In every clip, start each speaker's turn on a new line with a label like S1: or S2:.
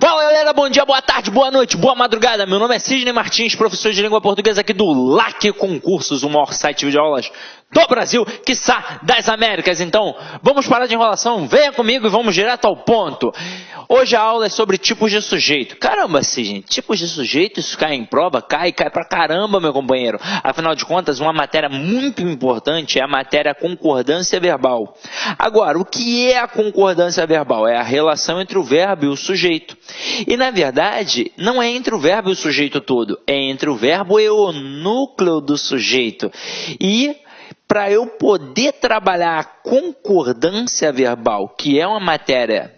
S1: Fala galera, bom dia, boa tarde, boa noite, boa madrugada. Meu nome é Sidney Martins, professor de língua portuguesa aqui do LAC Concursos, o maior site de videoaulas do Brasil, quiçá das Américas. Então, vamos parar de enrolação, venha comigo e vamos direto ao ponto. Hoje a aula é sobre tipos de sujeito. Caramba, Sidney, tipos de sujeito, isso cai em prova? Cai pra caramba, meu companheiro. Afinal de contas, uma matéria muito importante é a matéria concordância verbal. Agora, o que é a concordância verbal? É a relação entre o verbo e o sujeito. E, na verdade, não é entre o verbo e o sujeito todo, é entre o verbo e o núcleo do sujeito. E para eu poder trabalhar a concordância verbal, que é uma matéria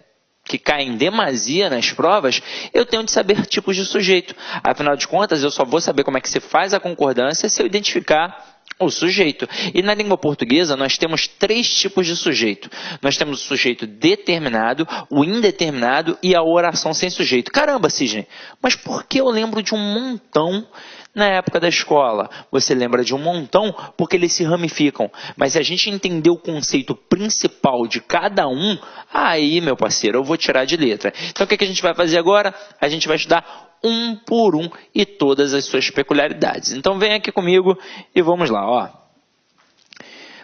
S1: que cai em demasia nas provas, eu tenho de saber tipos de sujeito. Afinal de contas, eu só vou saber como é que se faz a concordância se eu identificar o sujeito. E na língua portuguesa, nós temos 3 tipos de sujeito. Nós temos o sujeito determinado, o indeterminado e a oração sem sujeito. Caramba, Sidney, mas por que eu lembro de um montão na época da escola? Você lembra de um montão porque eles se ramificam. Mas se a gente entender o conceito principal de cada um, aí, meu parceiro, eu vou tirar de letra. Então, o que a gente vai fazer agora? A gente vai estudar um por um e todas as suas peculiaridades. Então, vem aqui comigo e vamos lá, ó.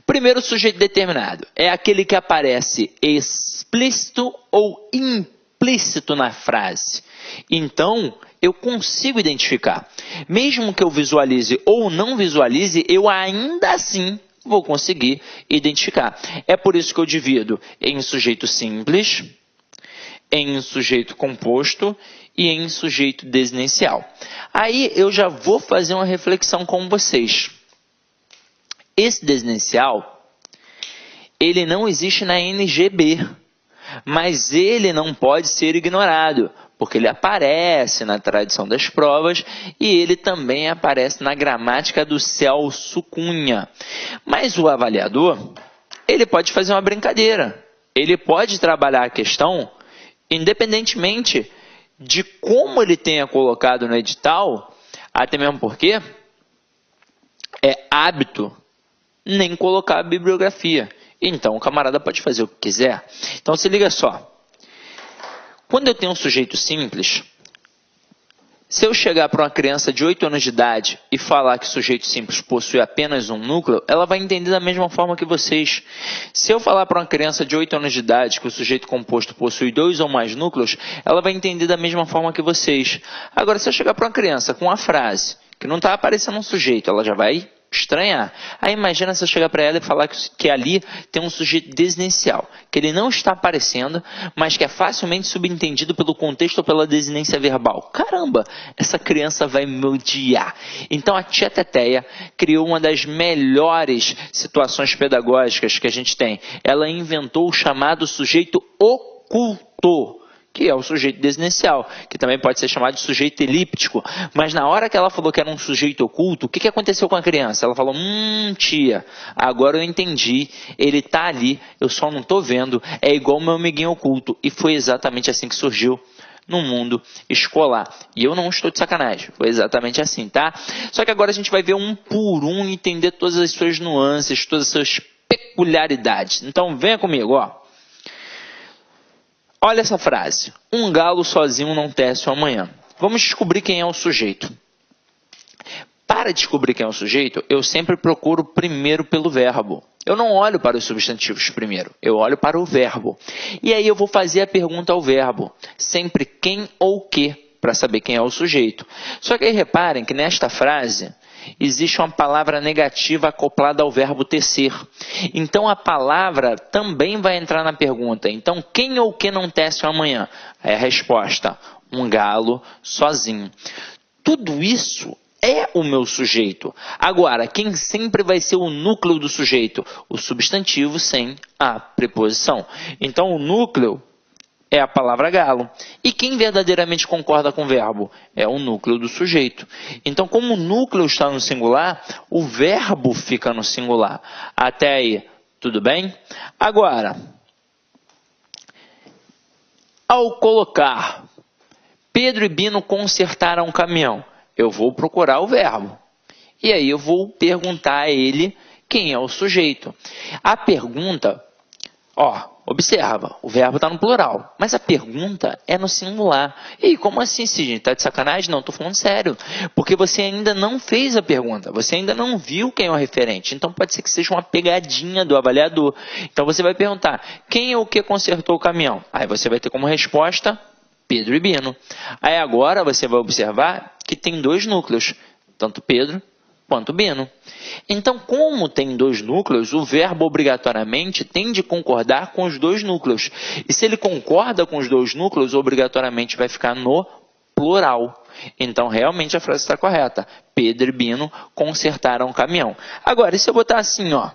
S1: Primeiro, sujeito determinado. É aquele que aparece explícito ou implícito na frase. Então, eu consigo identificar. Mesmo que eu visualize ou não visualize, eu ainda assim vou conseguir identificar. É por isso que eu divido em sujeito simples, em sujeito composto e em sujeito desinicial. Aí eu já vou fazer uma reflexão com vocês. Esse desinicial, ele não existe na NGB, mas ele não pode ser ignorado, porque ele aparece na tradição das provas e ele também aparece na gramática do Celso Cunha. Mas o avaliador, ele pode fazer uma brincadeira. Ele pode trabalhar a questão independentemente de como ele tenha colocado no edital, até mesmo porque é hábito nem colocar a bibliografia. Então o camarada pode fazer o que quiser. Então se liga só. Quando eu tenho um sujeito simples, se eu chegar para uma criança de 8 anos de idade e falar que o sujeito simples possui apenas um núcleo, ela vai entender da mesma forma que vocês. Se eu falar para uma criança de 8 anos de idade que o sujeito composto possui 2 ou mais núcleos, ela vai entender da mesma forma que vocês. Agora, se eu chegar para uma criança com uma frase que não está aparecendo um sujeito, ela já vai estranhar. Aí imagina se eu chegar para ela e falar que ali tem um sujeito desinicial, que ele não está aparecendo, mas que é facilmente subentendido pelo contexto ou pela desinência verbal. Caramba, essa criança vai me odiar. Então a tia Teteia criou uma das melhores situações pedagógicas que a gente tem. Ela inventou o chamado sujeito oculto, que é o sujeito desinicial, que também pode ser chamado de sujeito elíptico. Mas na hora que ela falou que era um sujeito oculto, o que aconteceu com a criança? Ela falou, tia, agora eu entendi, ele está ali, eu só não estou vendo, é igual o meu amiguinho oculto. E foi exatamente assim que surgiu no mundo escolar. E eu não estou de sacanagem, foi exatamente assim, tá? Só que agora a gente vai ver um por um e entender todas as suas nuances, todas as suas peculiaridades. Então venha comigo, ó. Olha essa frase. Um galo sozinho não tece amanhã. Vamos descobrir quem é o sujeito. Para descobrir quem é o sujeito, eu sempre procuro primeiro pelo verbo. Eu não olho para os substantivos primeiro, eu olho para o verbo. E aí eu vou fazer a pergunta ao verbo. Sempre quem ou que, para saber quem é o sujeito. Só que aí reparem que nesta frase existe uma palavra negativa acoplada ao verbo tecer. Então a palavra também vai entrar na pergunta. Então quem ou que não tece amanhã? Aí a resposta, um galo sozinho. Tudo isso é o meu sujeito. Agora, quem sempre vai ser o núcleo do sujeito? O substantivo sem a preposição. Então o núcleo é a palavra galo. E quem verdadeiramente concorda com o verbo? É o núcleo do sujeito. Então, como o núcleo está no singular, o verbo fica no singular. Até aí, tudo bem? Agora, ao colocar Pedro e Bino consertaram um caminhão, eu vou procurar o verbo. E aí eu vou perguntar a ele quem é o sujeito. A pergunta, ó, Observa, o verbo está no plural, mas a pergunta é no singular. E como assim, Sidney? Está de sacanagem? Não, estou falando sério. Porque você ainda não fez a pergunta, você ainda não viu quem é o referente. Então pode ser que seja uma pegadinha do avaliador. Então você vai perguntar, quem é o que consertou o caminhão? Aí você vai ter como resposta Pedro e Bino. Aí agora você vai observar que tem dois núcleos, tanto Pedro quanto Bino. Então, como tem dois núcleos, o verbo obrigatoriamente tem de concordar com os dois núcleos. E se ele concorda com os dois núcleos, obrigatoriamente vai ficar no plural. Então, realmente a frase está correta. Pedro e Bino consertaram o caminhão. Agora, e se eu botar assim, ó?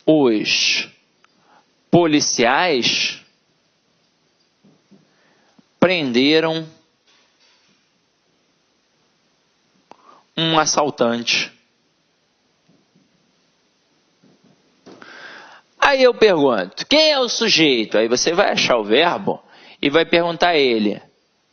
S1: Os policiais prenderam um assaltante. Aí eu pergunto, quem é o sujeito? Aí você vai achar o verbo e vai perguntar a ele,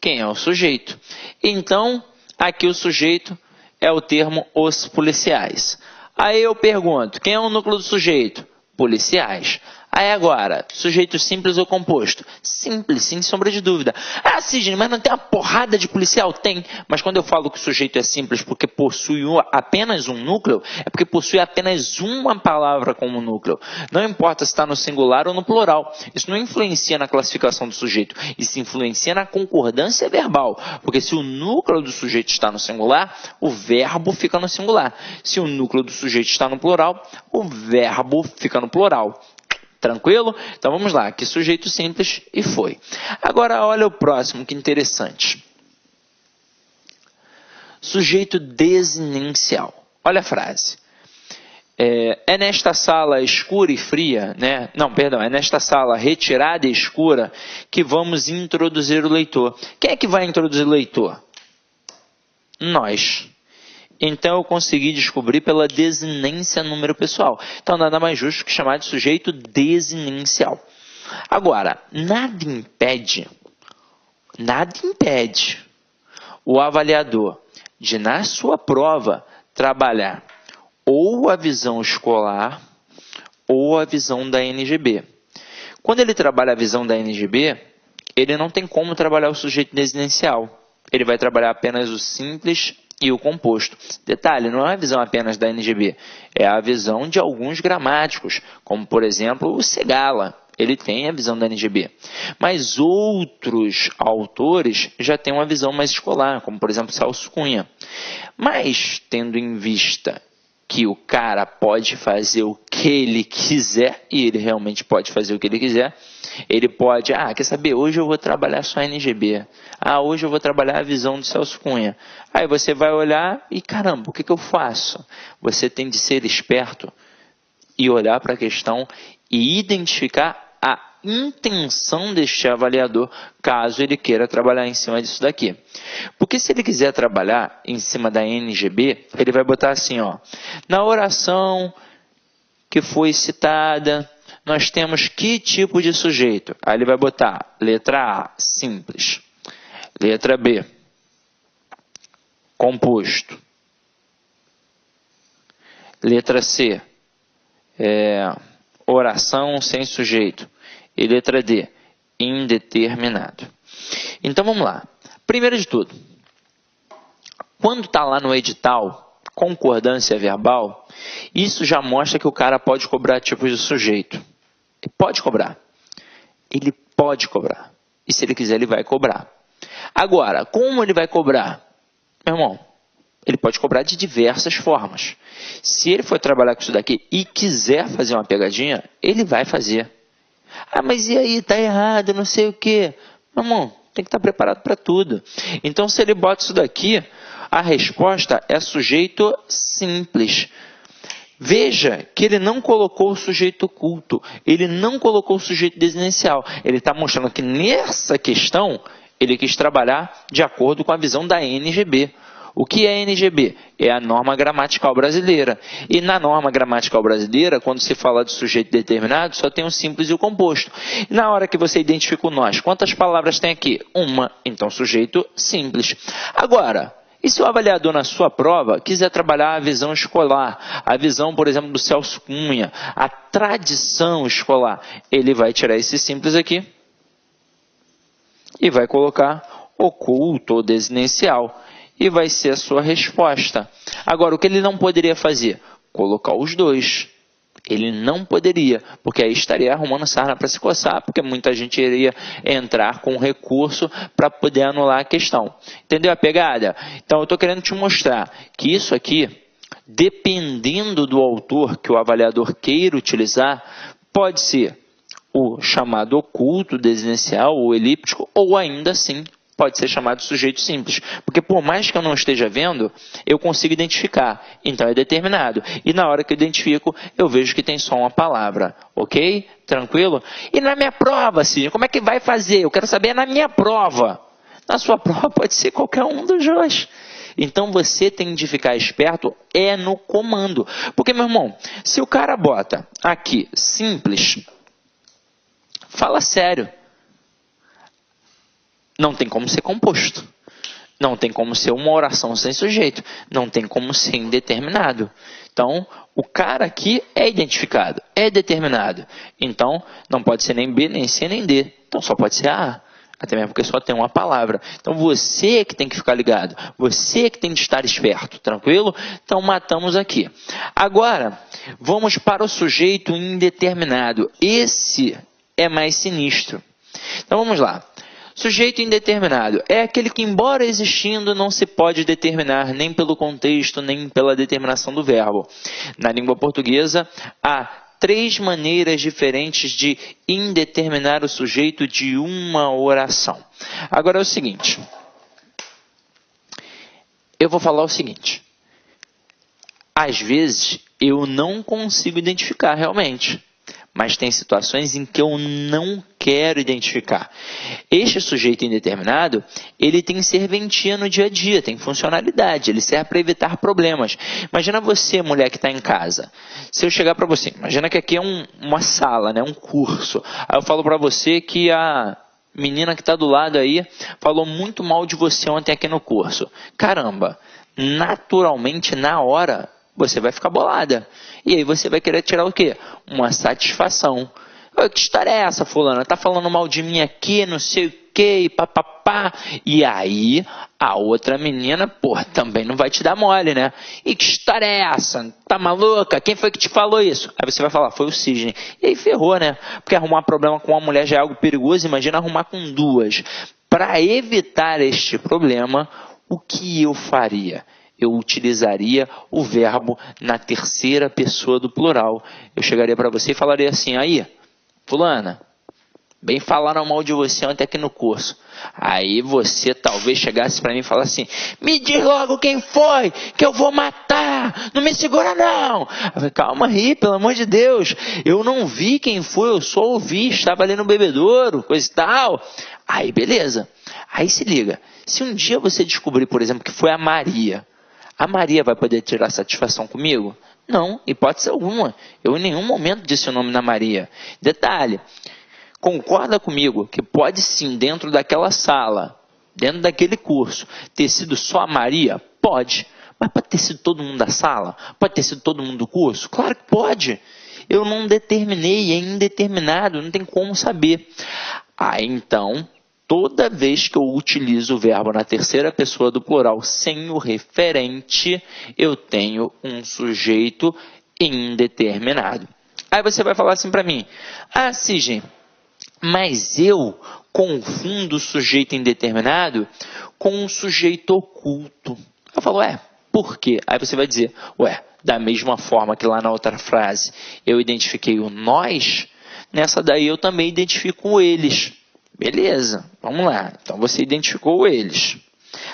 S1: quem é o sujeito? Então, aqui o sujeito é o termo os policiais. Aí eu pergunto, quem é o núcleo do sujeito? Policiais. Aí agora, sujeito simples ou composto? Simples, sem sombra de dúvida. Ah, Sidney, mas não tem uma porrada de policial? Tem, mas quando eu falo que o sujeito é simples porque possui apenas um núcleo, é porque possui apenas uma palavra como núcleo. Não importa se está no singular ou no plural. Isso não influencia na classificação do sujeito. Isso influencia na concordância verbal. Porque se o núcleo do sujeito está no singular, o verbo fica no singular. Se o núcleo do sujeito está no plural, o verbo fica no plural. Tranquilo? Então vamos lá, que sujeito simples e foi. Agora olha o próximo, que interessante. Sujeito desinencial. Olha a frase. É nesta sala escura e fria, né? Não, perdão, é nesta sala retirada e escura que vamos introduzir o leitor. Quem é que vai introduzir o leitor? Nós. Então, eu consegui descobrir pela desinência número pessoal. Então, nada mais justo que chamar de sujeito desinencial. Agora, nada impede o avaliador de, na sua prova, trabalhar ou a visão escolar ou a visão da NGB. Quando ele trabalha a visão da NGB, ele não tem como trabalhar o sujeito desinencial. Ele vai trabalhar apenas o simples e o composto. Detalhe, não é a visão apenas da NGB, é a visão de alguns gramáticos, como por exemplo o Segala, ele tem a visão da NGB. Mas outros autores já têm uma visão mais escolar, como por exemplo Celso Cunha. Mas, tendo em vista que o cara pode fazer o que ele quiser, e ele realmente pode fazer o que ele quiser, ele pode, quer saber, hoje eu vou trabalhar só a NGB, hoje eu vou trabalhar a visão do Celso Cunha. Aí você vai olhar e, caramba, o que eu faço? Você tem de ser esperto e olhar para a questão e identificar a intenção deste avaliador, caso ele queira trabalhar em cima disso daqui. Porque se ele quiser trabalhar em cima da NGB, ele vai botar assim, ó, na oração que foi citada, nós temos que tipo de sujeito? Aí ele vai botar letra A, simples, letra B, composto, letra C, oração sem sujeito, e letra D, indeterminado. Então vamos lá. Primeiro de tudo, quando está lá no edital, concordância verbal, isso já mostra que o cara pode cobrar tipos de sujeito. Ele pode cobrar. Ele pode cobrar. E se ele quiser, ele vai cobrar. Agora, como ele vai cobrar? Meu irmão, ele pode cobrar de diversas formas. Se ele for trabalhar com isso daqui e quiser fazer uma pegadinha, ele vai fazer. Mas e aí, tá errado, não sei o quê. Meu irmão, tem que estar preparado para tudo. Então, se ele bota isso daqui, a resposta é sujeito simples. Veja que ele não colocou o sujeito oculto, ele não colocou o sujeito desinencial. Ele está mostrando que nessa questão, ele quis trabalhar de acordo com a visão da NGB. O que é NGB? É a norma gramatical brasileira. E na norma gramatical brasileira, quando se fala de sujeito determinado, só tem o simples e o composto. E na hora que você identifica o nós, quantas palavras tem aqui? Uma. Então, sujeito simples. Agora, E se o avaliador na sua prova quiser trabalhar a visão escolar, a visão, por exemplo, do Celso Cunha, a tradição escolar, ele vai tirar esse simples aqui e vai colocar oculto ou desinencial. E vai ser a sua resposta. Agora, o que ele não poderia fazer? Colocar os dois. Ele não poderia, porque aí estaria arrumando sarna para se coçar, porque muita gente iria entrar com recurso para poder anular a questão. Entendeu a pegada? Então, eu estou querendo te mostrar que isso aqui, dependendo do autor que o avaliador queira utilizar, pode ser o chamado oculto, desinencial ou elíptico, ou ainda assim pode ser chamado sujeito simples, porque por mais que eu não esteja vendo, eu consigo identificar, então é determinado. E na hora que eu identifico, eu vejo que tem só uma palavra, ok? Tranquilo? E na minha prova, Sidney, como é que vai fazer? Eu quero saber na minha prova. Na sua prova pode ser qualquer um dos dois. Então você tem de ficar esperto no comando. Porque, meu irmão, se o cara bota aqui simples, fala sério. Não tem como ser composto. Não tem como ser uma oração sem sujeito. Não tem como ser indeterminado. Então, o cara aqui é identificado, é determinado. Então, não pode ser nem B, nem C, nem D. Então, só pode ser A. Até mesmo porque só tem uma palavra. Então, você que tem que ficar ligado. Você que tem de estar esperto. Tranquilo? Então, matamos aqui. Agora, vamos para o sujeito indeterminado. Esse é mais sinistro. Então, vamos lá. Sujeito indeterminado é aquele que, embora existindo, não se pode determinar nem pelo contexto, nem pela determinação do verbo. Na língua portuguesa, há 3 maneiras diferentes de indeterminar o sujeito de uma oração. Agora é o seguinte. Eu vou falar o seguinte. Às vezes, eu não consigo identificar realmente. Mas tem situações em que eu não quero identificar. Este sujeito indeterminado, ele tem serventia no dia a dia, tem funcionalidade, ele serve para evitar problemas. Imagina você, mulher que está em casa. Se eu chegar para você, imagina que aqui é uma sala, né, um curso. Aí eu falo para você que a menina que está do lado aí falou muito mal de você ontem aqui no curso. Caramba, naturalmente, na hora, você vai ficar bolada. E aí você vai querer tirar o quê? Uma satisfação. Que história é essa, fulana? Tá falando mal de mim aqui, não sei o quê, e papapá. E aí, a outra menina, também não vai te dar mole, né? E que história é essa? Tá maluca? Quem foi que te falou isso? Aí você vai falar, foi o Sidney. E aí ferrou, né? Porque arrumar problema com uma mulher já é algo perigoso, imagina arrumar com 2. Para evitar este problema, o que eu faria? Eu utilizaria o verbo na terceira pessoa do plural. Eu chegaria para você e falaria assim, aí, fulana, bem falaram mal de você ontem aqui no curso. Aí você talvez chegasse para mim e falasse assim, me diz logo quem foi, que eu vou matar, não me segura não. Eu falei, calma aí, pelo amor de Deus, eu não vi quem foi, eu só ouvi, estava ali no bebedouro, coisa e tal. Aí beleza, aí se liga, se um dia você descobrir, por exemplo, que foi a Maria vai poder tirar satisfação comigo? Não, hipótese alguma. Eu em nenhum momento disse o nome da Maria. Detalhe, concorda comigo que pode sim, dentro daquela sala, dentro daquele curso, ter sido só a Maria? Pode. Mas pode ter sido todo mundo da sala? Pode ter sido todo mundo do curso? Claro que pode. Eu não determinei, é indeterminado, não tem como saber. Então, toda vez que eu utilizo o verbo na terceira pessoa do plural sem o referente, eu tenho um sujeito indeterminado. Aí você vai falar assim para mim, Sidney, mas eu confundo o sujeito indeterminado com um sujeito oculto. Eu falo, por quê? Aí você vai dizer, da mesma forma que lá na outra frase eu identifiquei o nós, nessa daí eu também identifico o eles. Beleza, vamos lá. Então você identificou eles.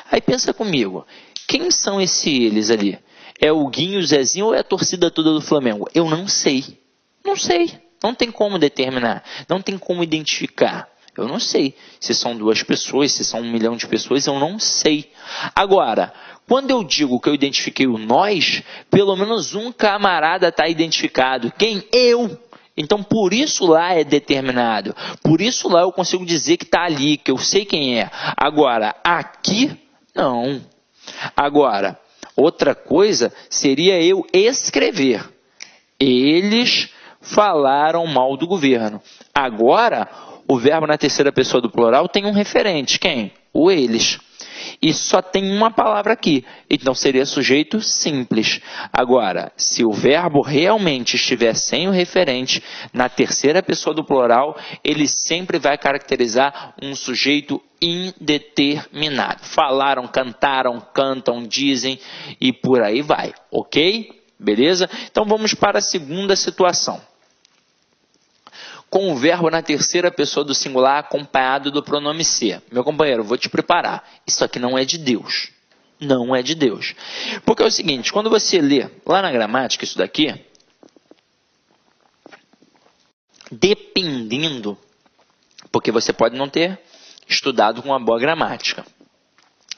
S1: Aí pensa comigo, quem são esses eles ali? É o Guinho, o Zezinho ou é a torcida toda do Flamengo? Eu não sei. Não sei. Não tem como determinar. Não tem como identificar. Eu não sei se são 2 pessoas, se são 1 milhão de pessoas, eu não sei. Agora, quando eu digo que eu identifiquei o nós, pelo menos um camarada está identificado. Quem? Eu. Então, por isso lá é determinado. Por isso lá eu consigo dizer que está ali, que eu sei quem é. Agora, aqui, não. Agora, outra coisa seria eu escrever. Eles falaram mal do governo. Agora, o verbo na terceira pessoa do plural tem um referente. Quem? O eles. E só tem uma palavra aqui. Então, seria sujeito simples. Agora, se o verbo realmente estiver sem o referente, na terceira pessoa do plural, ele sempre vai caracterizar um sujeito indeterminado. Falaram, cantaram, cantam, dizem e por aí vai. Ok? Beleza? Então, vamos para a segunda situação. Com o verbo na terceira pessoa do singular acompanhado do pronome ser. Meu companheiro, vou te preparar. Isso aqui não é de Deus. Não é de Deus. Porque é o seguinte, quando você lê lá na gramática isso daqui, dependendo, porque você pode não ter estudado com uma boa gramática,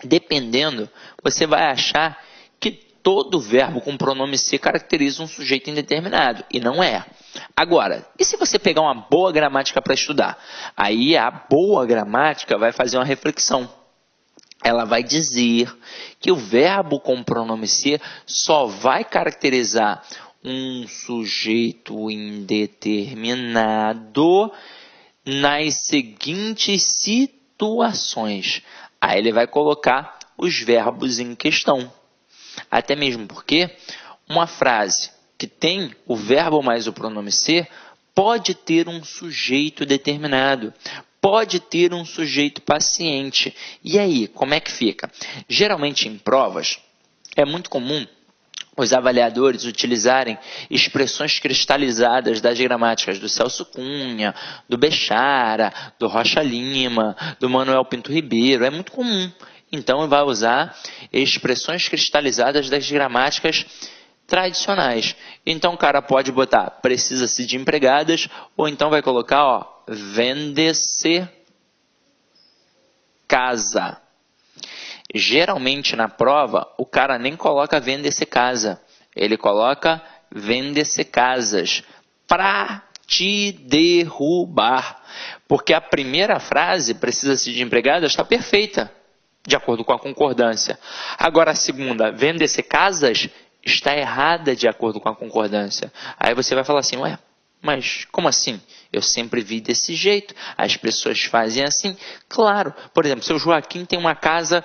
S1: dependendo, você vai achar que todo verbo com pronome ser caracteriza um sujeito indeterminado. E não é. Agora, e se você pegar uma boa gramática para estudar? Aí a boa gramática vai fazer uma reflexão. Ela vai dizer que o verbo com pronome ser só vai caracterizar um sujeito indeterminado nas seguintes situações. Aí ele vai colocar os verbos em questão. Até mesmo porque uma frase que tem o verbo mais o pronome ser pode ter um sujeito determinado, pode ter um sujeito paciente. E aí, como é que fica? Geralmente em provas é muito comum os avaliadores utilizarem expressões cristalizadas das gramáticas do Celso Cunha, do Bechara, do Rocha Lima, do Manuel Pinto Ribeiro. É muito comum. Então, vai usar expressões cristalizadas das gramáticas tradicionais. Então, o cara pode botar precisa-se de empregadas, ou então vai colocar, ó, vende-se casa. Geralmente, na prova, o cara nem coloca vende-se casa. Ele coloca vende-se casas para te derrubar. Porque a primeira frase, precisa-se de empregadas, está perfeita, de acordo com a concordância. Agora, a segunda, vende-se casas, está errada de acordo com a concordância. Aí você vai falar assim, ué, mas como assim? Eu sempre vi desse jeito, as pessoas fazem assim. Claro, por exemplo, seu Joaquim tem uma casa,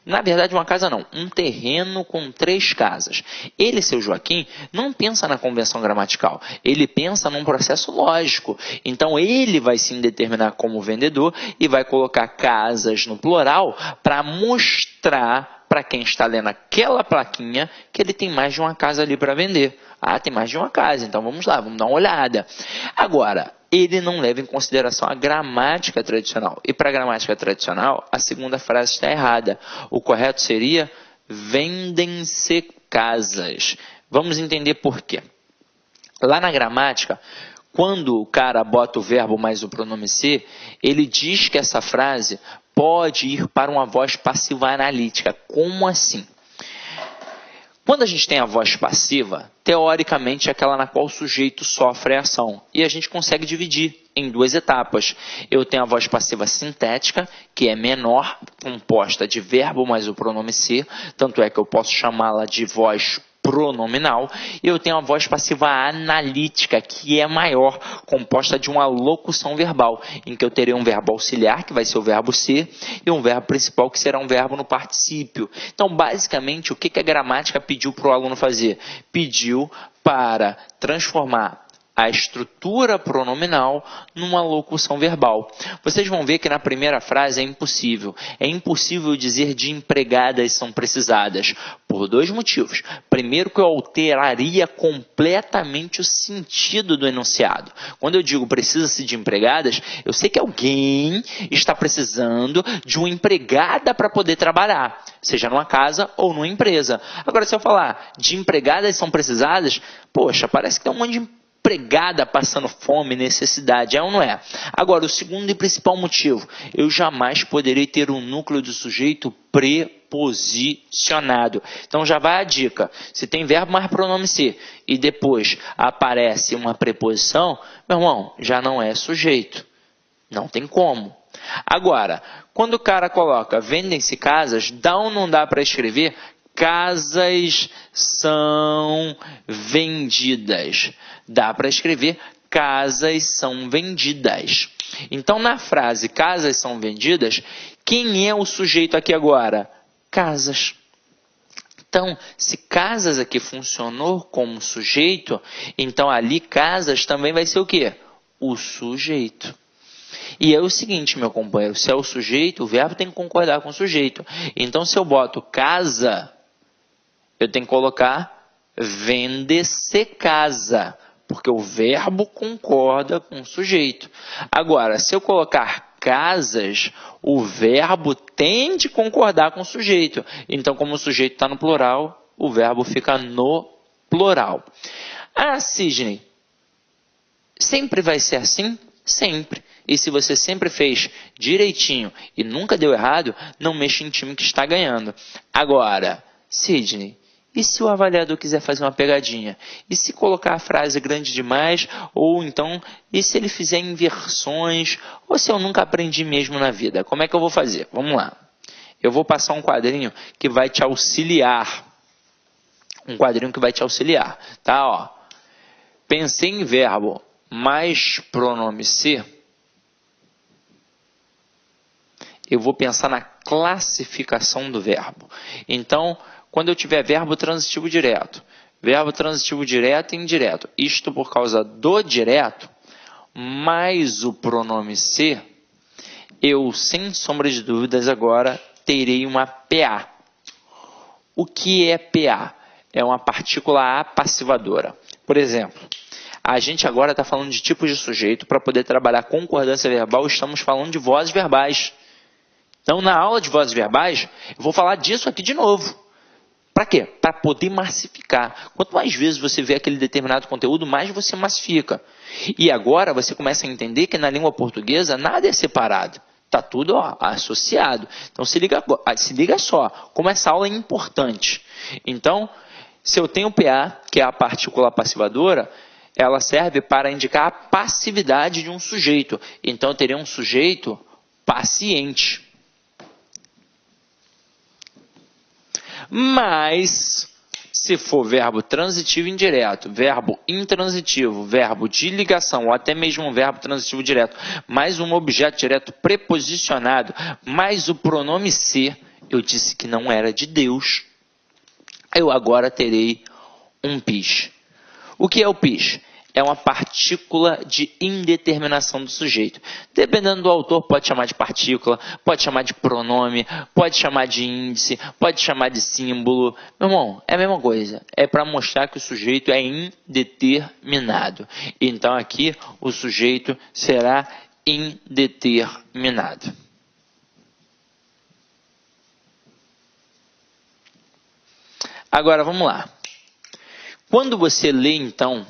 S1: na verdade uma casa não, um terreno com 3 casas. Ele, seu Joaquim, não pensa na convenção gramatical, ele pensa num processo lógico. Então ele vai se determinar como vendedor e vai colocar casas no plural para mostrar para quem está lendo aquela plaquinha que ele tem mais de uma casa ali para vender. Ah, tem mais de uma casa, então vamos lá, vamos dar uma olhada. Agora, ele não leva em consideração a gramática tradicional. E para a gramática tradicional, a segunda frase está errada. O correto seria vendem-se casas. Vamos entender por quê. Lá na gramática, quando o cara bota o verbo mais o pronome ser, ele diz que essa frase pode ir para uma voz passiva analítica. Como assim? Quando a gente tem a voz passiva, teoricamente é aquela na qual o sujeito sofre a ação. E a gente consegue dividir em 2 etapas. Eu tenho a voz passiva sintética, que é menor, composta de verbo mais o pronome ser, tanto é que eu posso chamá-la de voz pronominal. E eu tenho a voz passiva analítica, que é maior, composta de uma locução verbal, em que eu terei um verbo auxiliar, que vai ser o verbo ser, e um verbo principal, que será um verbo no particípio. Então, basicamente, o que a gramática pediu para o aluno fazer? Pediu para transformar a estrutura pronominal numa locução verbal. Vocês vão ver que na primeira frase é impossível. É impossível dizer de empregadas são precisadas, por 2 motivos. Primeiro, que eu alteraria completamente o sentido do enunciado. Quando eu digo precisa-se de empregadas, eu sei que alguém está precisando de uma empregada para poder trabalhar, seja numa casa ou numa empresa. Agora, se eu falar de empregadas são precisadas, poxa, parece que tem um monte de empregada passando fome, necessidade, é ou não é? Agora, o segundo e principal motivo, eu jamais poderei ter um núcleo do sujeito preposicionado. Então já vai a dica, se tem verbo mais pronome ser e depois aparece uma preposição, meu irmão, já não é sujeito. Não tem como. Agora, quando o cara coloca vendem-se casas, dá ou não dá para escrever casas são vendidas? Dá para escrever casas são vendidas. Então, na frase casas são vendidas, quem é o sujeito aqui agora? Casas. Então, se casas aqui funcionou como sujeito, então ali casas também vai ser o quê? O sujeito. E é o seguinte, meu companheiro, se é o sujeito, o verbo tem que concordar com o sujeito. Então, se eu boto casa, eu tenho que colocar vende-se casa, porque o verbo concorda com o sujeito. Agora, se eu colocar casas, o verbo tem de concordar com o sujeito. Então, como o sujeito está no plural, o verbo fica no plural. Ah, Sidney, sempre vai ser assim? Sempre. E se você sempre fez direitinho e nunca deu errado, não mexa em time que está ganhando. Agora, Sidney, e se o avaliador quiser fazer uma pegadinha? E se colocar a frase grande demais? Ou então, e se ele fizer inversões? Ou se eu nunca aprendi mesmo na vida? Como é que eu vou fazer? Vamos lá. Eu vou passar um quadrinho que vai te auxiliar. Um quadrinho que vai te auxiliar. Tá? Ó. Pensei em verbo mais pronome ser. Eu vou pensar na classificação do verbo. Então, quando eu tiver verbo transitivo direto e indireto, isto por causa do direto, mais o pronome ser, eu, sem sombra de dúvidas, agora terei uma PA. O que é PA? É uma partícula apassivadora. Por exemplo, a gente agora está falando de tipos de sujeito. Para poder trabalhar concordância verbal, estamos falando de vozes verbais. Então, na aula de vozes verbais, eu vou falar disso aqui de novo. Para quê? Para poder massificar. Quanto mais vezes você vê aquele determinado conteúdo, mais você massifica. E agora você começa a entender que na língua portuguesa nada é separado. Está tudo associado. Então se liga só, como essa aula é importante. Então, se eu tenho PA, que é a partícula passivadora, ela serve para indicar a passividade de um sujeito. Então eu teria um sujeito paciente. Mas, se for verbo transitivo indireto, verbo intransitivo, verbo de ligação, ou até mesmo um verbo transitivo direto, mais um objeto direto preposicionado, mais o pronome ser, eu disse que não era de Deus, eu agora terei um PIS. O que é o PIS? É uma partícula de indeterminação do sujeito. Dependendo do autor, pode chamar de partícula, pode chamar de pronome, pode chamar de índice, pode chamar de símbolo. Meu irmão, é a mesma coisa. É para mostrar que o sujeito é indeterminado. Então aqui o sujeito será indeterminado. Agora vamos lá. Quando você lê então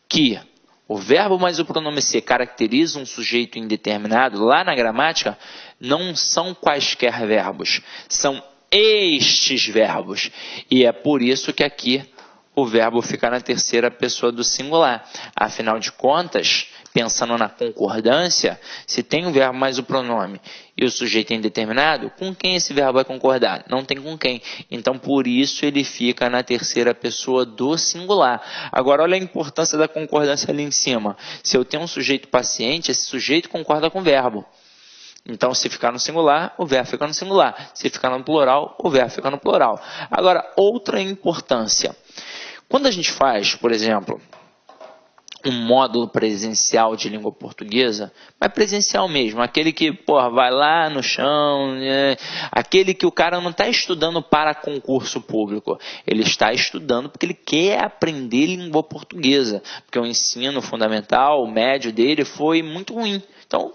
S1: que o verbo mais o pronome ser caracteriza um sujeito indeterminado, lá na gramática, não são quaisquer verbos, são estes verbos. E é por isso que aqui o verbo fica na terceira pessoa do singular. Afinal de contas, pensando na concordância, se tem o verbo mais o pronome e o sujeito é indeterminado, com quem esse verbo vai concordar? Não tem com quem. Então, por isso, ele fica na terceira pessoa do singular. Agora, olha a importância da concordância ali em cima. Se eu tenho um sujeito paciente, esse sujeito concorda com o verbo. Então, se ficar no singular, o verbo fica no singular. Se ficar no plural, o verbo fica no plural. Agora, outra importância. Quando a gente faz, por exemplo, um módulo presencial de língua portuguesa, mas presencial mesmo, aquele que vai lá no chão, aquele que o cara não está estudando para concurso público, ele está estudando porque ele quer aprender língua portuguesa, porque o ensino fundamental, o médio dele foi muito ruim. Então,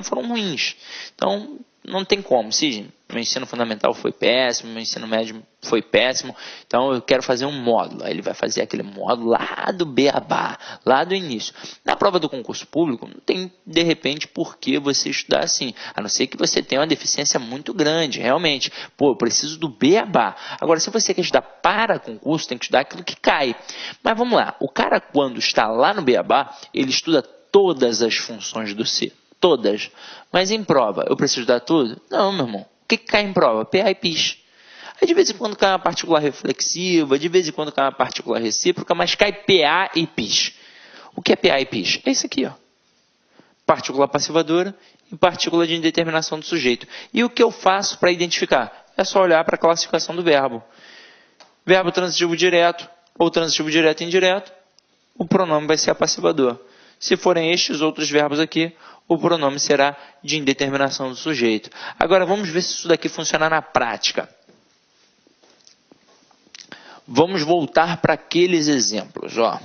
S1: foram ruins. Então, não tem como. Sim, meu ensino fundamental foi péssimo, meu ensino médio foi péssimo, então eu quero fazer um módulo. Aí ele vai fazer aquele módulo lá do beabá, lá do início. Na prova do concurso público, não tem, de repente, por que você estudar assim, a não ser que você tenha uma deficiência muito grande, realmente. Eu preciso do beabá. Agora, se você quer estudar para concurso, tem que estudar aquilo que cai. Mas vamos lá, o cara, quando está lá no beabá, ele estuda todas as funções do ser. Todas. Mas em prova, eu preciso dar tudo? Não, meu irmão. O que cai em prova? PA e PIS. Aí de vez em quando cai uma partícula reflexiva, de vez em quando cai uma partícula recíproca, mas cai PA e PIS. O que é PA e PIS? É isso aqui, ó. Partícula passivadora e partícula de indeterminação do sujeito. E o que eu faço para identificar? É só olhar para a classificação do verbo. Verbo transitivo direto ou transitivo direto e indireto, o pronome vai ser apassivador. Se forem estes outros verbos aqui, o pronome será de indeterminação do sujeito. Agora vamos ver se isso daqui funciona na prática. Vamos voltar para aqueles exemplos, ó.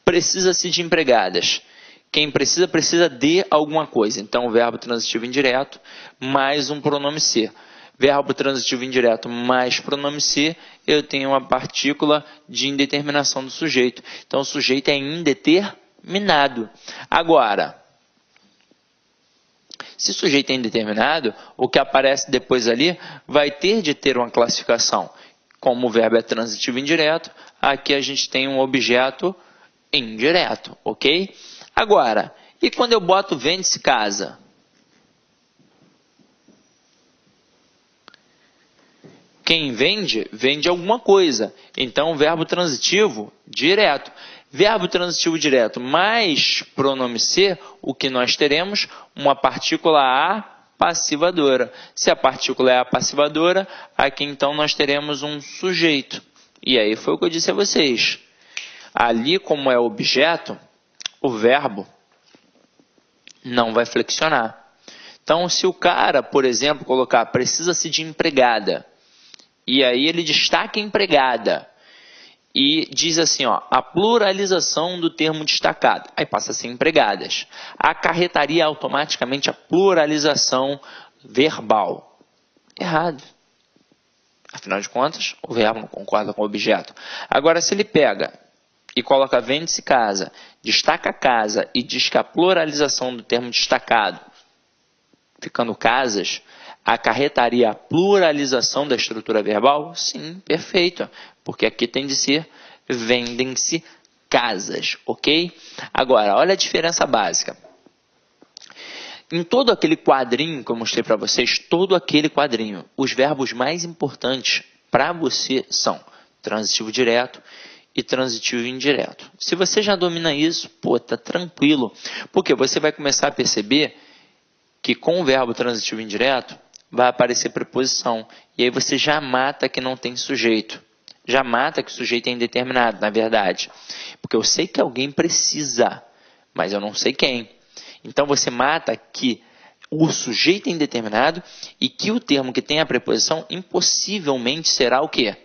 S1: Precisa-se de empregadas. Quem precisa, precisa de alguma coisa. Então, o verbo transitivo indireto mais um pronome ser. Verbo transitivo indireto mais pronome ser, eu tenho uma partícula de indeterminação do sujeito. Então, o sujeito é indeterminado. Agora, se o sujeito é indeterminado, o que aparece depois ali vai ter de ter uma classificação. Como o verbo é transitivo indireto, aqui a gente tem um objeto indireto, ok? Agora, e quando eu boto vende-se casa? Quem vende, vende alguma coisa. Então, verbo transitivo direto. Verbo transitivo direto mais pronome ser, o que nós teremos? Uma partícula apassivadora. Se a partícula é apassivadora, aqui então nós teremos um sujeito. E aí foi o que eu disse a vocês. Ali, como é objeto, o verbo não vai flexionar. Então, se o cara, por exemplo, colocar precisa-se de empregada, e aí ele destaca empregada, e diz assim, ó, a pluralização do termo destacado, aí passa a ser empregadas, acarretaria automaticamente a pluralização verbal. Errado. Afinal de contas, o verbo não concorda com o objeto. Agora, se ele pega e coloca vende-se casa, destaca casa e diz que a pluralização do termo destacado, ficando casas, acarretaria a pluralização da estrutura verbal? Sim, perfeito. Porque aqui tem de ser vendem-se casas, ok? Agora, olha a diferença básica. Em todo aquele quadrinho que eu mostrei para vocês, todo aquele quadrinho, os verbos mais importantes para você são transitivo direto e transitivo indireto. Se você já domina isso, pô, tá tranquilo. Porque você vai começar a perceber que com o verbo transitivo indireto vai aparecer preposição. E aí você já mata que não tem sujeito. Já mata que o sujeito é indeterminado, na verdade. Porque eu sei que alguém precisa, mas eu não sei quem. Então você mata que o sujeito é indeterminado e que o termo que tem a preposição impossivelmente será o quê?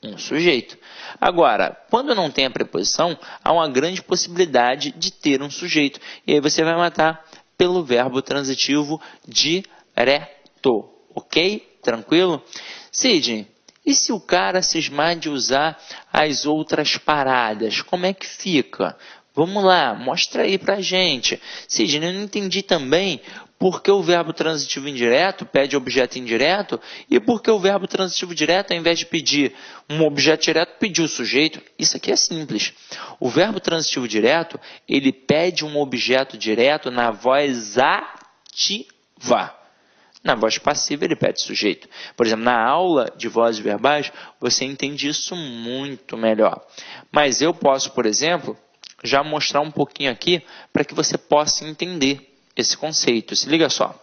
S1: Um sujeito. Agora, quando não tem a preposição, há uma grande possibilidade de ter um sujeito. E aí você vai matar pelo verbo transitivo direto. Ok? Tranquilo? Sidney, e se o cara cismar de usar as outras paradas, como é que fica? Vamos lá, mostra aí pra gente. Sidney, eu não entendi também porque o verbo transitivo indireto pede objeto indireto e porque o verbo transitivo direto, ao invés de pedir um objeto direto, pediu o sujeito. Isso aqui é simples. O verbo transitivo direto, ele pede um objeto direto na voz ativa. Na voz passiva, ele pede sujeito. Por exemplo, na aula de vozes verbais, você entende isso muito melhor. Mas eu posso, por exemplo, já mostrar um pouquinho aqui para que você possa entender esse conceito. Se liga só.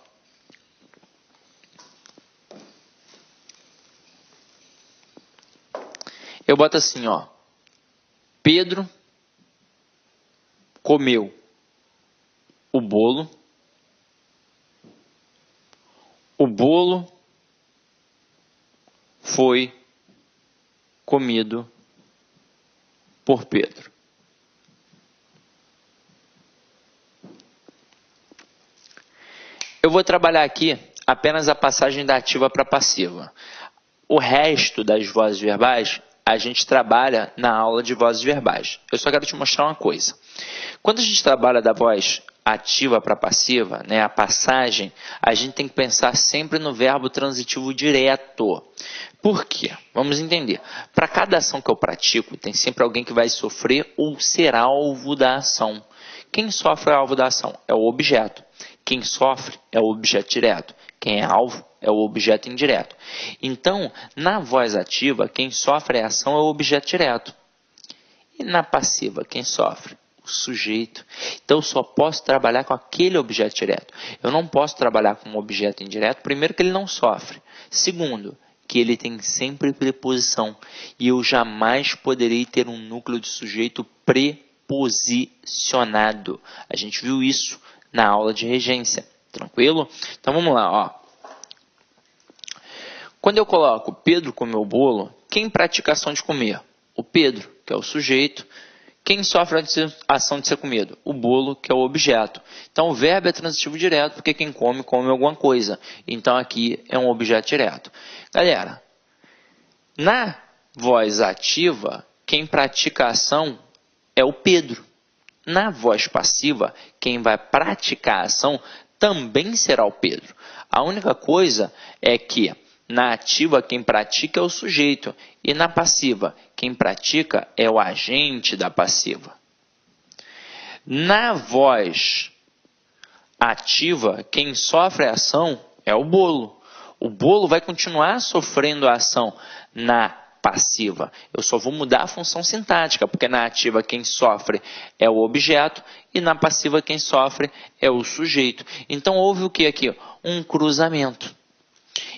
S1: Eu boto assim, ó. Pedro comeu o bolo. O bolo foi comido por Pedro. Eu vou trabalhar aqui apenas a passagem da ativa para a passiva. O resto das vozes verbais, a gente trabalha na aula de vozes verbais. Eu só quero te mostrar uma coisa. Quando a gente trabalha da voz ativa para passiva, né, a passagem, a gente tem que pensar sempre no verbo transitivo direto. Por quê? Vamos entender. Para cada ação que eu pratico, tem sempre alguém que vai sofrer ou ser alvo da ação. Quem sofre é alvo da ação? É o objeto. Quem sofre é o objeto direto. Quem é alvo é o objeto indireto. Então, na voz ativa, quem sofre a ação é o objeto direto. E na passiva, quem sofre? O sujeito. Então, eu só posso trabalhar com aquele objeto direto. Eu não posso trabalhar com um objeto indireto, primeiro que ele não sofre. Segundo, que ele tem sempre preposição. E eu jamais poderei ter um núcleo de sujeito preposicionado. A gente viu isso na aula de regência. Tranquilo? Então, vamos lá, ó. Quando eu coloco Pedro comeu bolo, quem pratica a ação de comer? O Pedro, que é o sujeito. Quem sofre a ação de ser comido? O bolo, que é o objeto. Então, o verbo é transitivo direto, porque quem come, come alguma coisa. Então, aqui é um objeto direto. Galera, na voz ativa, quem pratica a ação é o Pedro. Na voz passiva, quem vai praticar a ação também será o Pedro. A única coisa é que na ativa, quem pratica é o sujeito. E na passiva, quem pratica é o agente da passiva. Na voz ativa, quem sofre a ação é o bolo. O bolo vai continuar sofrendo a ação na passiva. Eu só vou mudar a função sintática, porque na ativa quem sofre é o objeto e na passiva quem sofre é o sujeito. Então, houve o que aqui? Um cruzamento.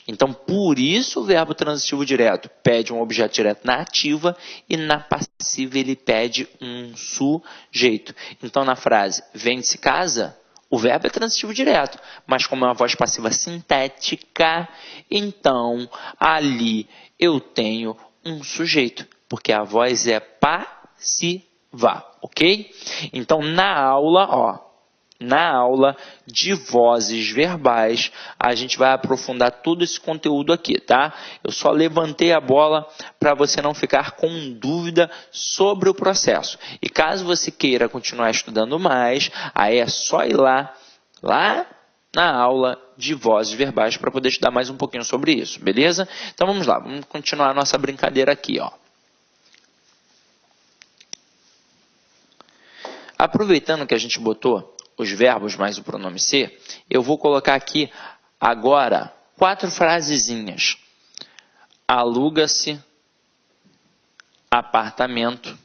S1: Então, por isso o verbo transitivo direto pede um objeto direto na ativa e na passiva ele pede um sujeito. Então, na frase vende-se casa, o verbo é transitivo direto, mas como é uma voz passiva sintética, então ali eu tenho um sujeito, porque a voz é passiva, ok? Então, na aula, na aula de vozes verbais, a gente vai aprofundar todo esse conteúdo aqui, tá? Eu só levantei a bola para você não ficar com dúvida sobre o processo. E caso você queira continuar estudando mais, aí é só ir lá na aula de vozes verbais para poder estudar mais um pouquinho sobre isso, beleza? Então vamos lá, vamos continuar a nossa brincadeira aqui, ó. Aproveitando que a gente botou os verbos mais o pronome ser, eu vou colocar aqui agora 4 frasezinhas. Aluga-se apartamento.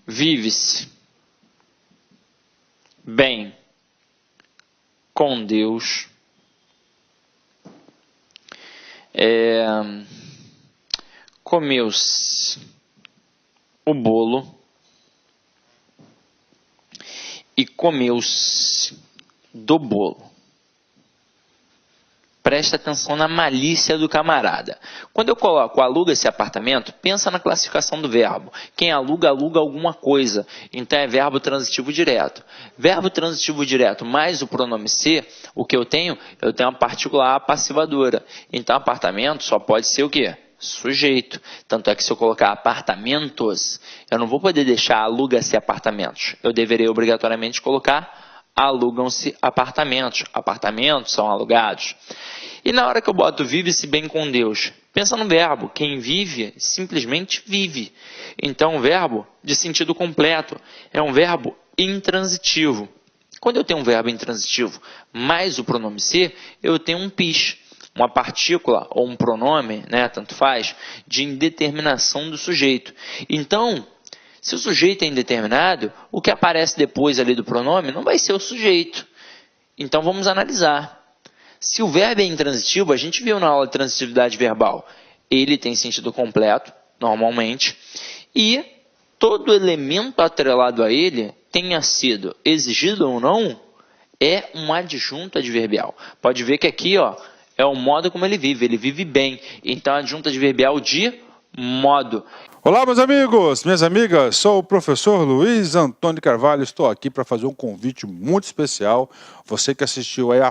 S1: Vive-se bem com Deus. Comeu-se o bolo e comeu-se do bolo. Presta atenção na malícia do camarada. Quando eu coloco aluga-se apartamento, pensa na classificação do verbo. Quem aluga, aluga alguma coisa. Então é verbo transitivo direto. Verbo transitivo direto mais o pronome ser, o que eu tenho? Eu tenho a partícula A passivadora. Então apartamento só pode ser o quê? Sujeito. Tanto é que se eu colocar apartamentos, eu não vou poder deixar aluga-se apartamentos. Eu deveria obrigatoriamente colocar alugam-se apartamentos. Apartamentos são alugados. E na hora que eu boto vive-se bem com Deus, pensa no verbo. Quem vive, simplesmente vive. Então, um verbo de sentido completo. É um verbo intransitivo. Quando eu tenho um verbo intransitivo mais o pronome ser, eu tenho um PIS. Uma partícula ou um pronome, né, tanto faz, de indeterminação do sujeito. Então, se o sujeito é indeterminado, o que aparece depois ali do pronome não vai ser o sujeito. Então, vamos analisar. Se o verbo é intransitivo, a gente viu na aula de transitividade verbal, ele tem sentido completo, normalmente, e todo elemento atrelado a ele, tenha sido exigido ou não, é um adjunto adverbial. Pode ver que aqui, ó, é o modo como ele vive bem. Então, adjunto adverbial de modo.
S2: Olá, meus amigos, minhas amigas, sou o professor Luiz Antônio Carvalho, estou aqui para fazer um convite muito especial. Você que assistiu aí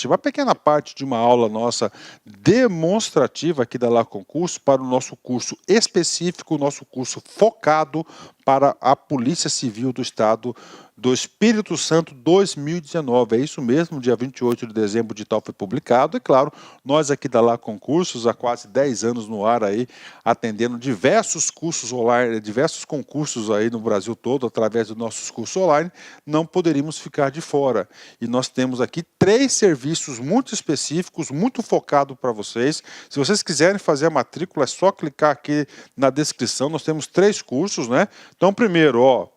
S2: uma pequena parte de uma aula nossa demonstrativa aqui da La Concurso para o nosso curso específico, nosso curso focado para a Polícia Civil do Estado do Espírito Santo 2019. É isso mesmo, dia 28 de dezembro o edital foi publicado. E claro, nós aqui da La Concursos, há quase 10 anos no ar aí, atendendo diversos cursos online, diversos concursos aí no Brasil todo, através dos nossos cursos online, não poderíamos ficar de fora. E nós temos aqui 3 serviços muito específicos, muito focados para vocês. Se vocês quiserem fazer a matrícula, é só clicar aqui na descrição. Nós temos 3 cursos, né? Então, primeiro,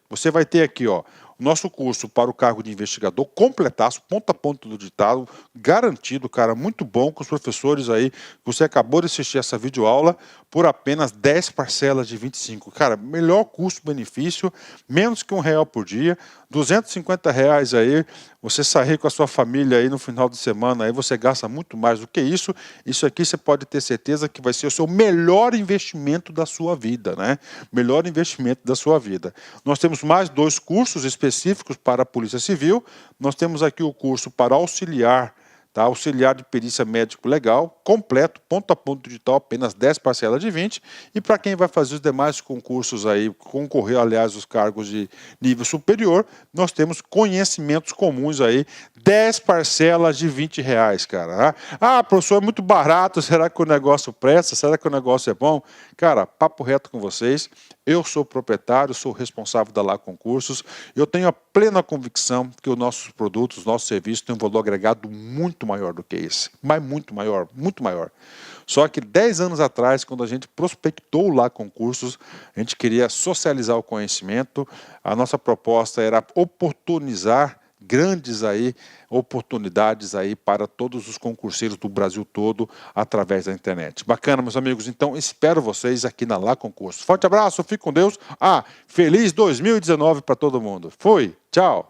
S2: você vai ter aqui, ó, o nosso curso para o cargo de investigador, completaço, ponto a ponto do ditado, garantido, cara, muito bom, com os professores aí, você acabou de assistir essa videoaula, por apenas 10 parcelas de 25. Cara, melhor custo-benefício, menos que R$1 por dia, R$250 aí, você sair com a sua família aí no final de semana, aí você gasta muito mais do que isso. Isso aqui você pode ter certeza que vai ser o seu melhor investimento da sua vida, né? Melhor investimento da sua vida. Nós temos mais 2 cursos específicos para a Polícia Civil. Nós temos aqui o curso para auxiliar, tá? Auxiliar de perícia médico legal, completo, ponto a ponto digital, apenas 10 parcelas de 20. E para quem vai fazer os demais concursos aí, concorrer, aliás, os cargos de nível superior, nós temos conhecimentos comuns aí, 10 parcelas de R$20, cara. Ah, professor, é muito barato, será que o negócio presta? Será que o negócio é bom? Cara, papo reto com vocês, eu sou proprietário, sou responsável da La Concursos, eu tenho a plena convicção que os nossos produtos, os nossos serviços têm um valor agregado muito maior do que esse, mas muito maior, muito maior. Só que 10 anos atrás, quando a gente prospectou lá concursos, a gente queria socializar o conhecimento, a nossa proposta era oportunizar grandes aí oportunidades aí para todos os concurseiros do Brasil todo através da internet. Bacana, meus amigos, então espero vocês aqui na La Concurso. Forte abraço, fique com Deus. Feliz 2019 para todo mundo. Fui, tchau.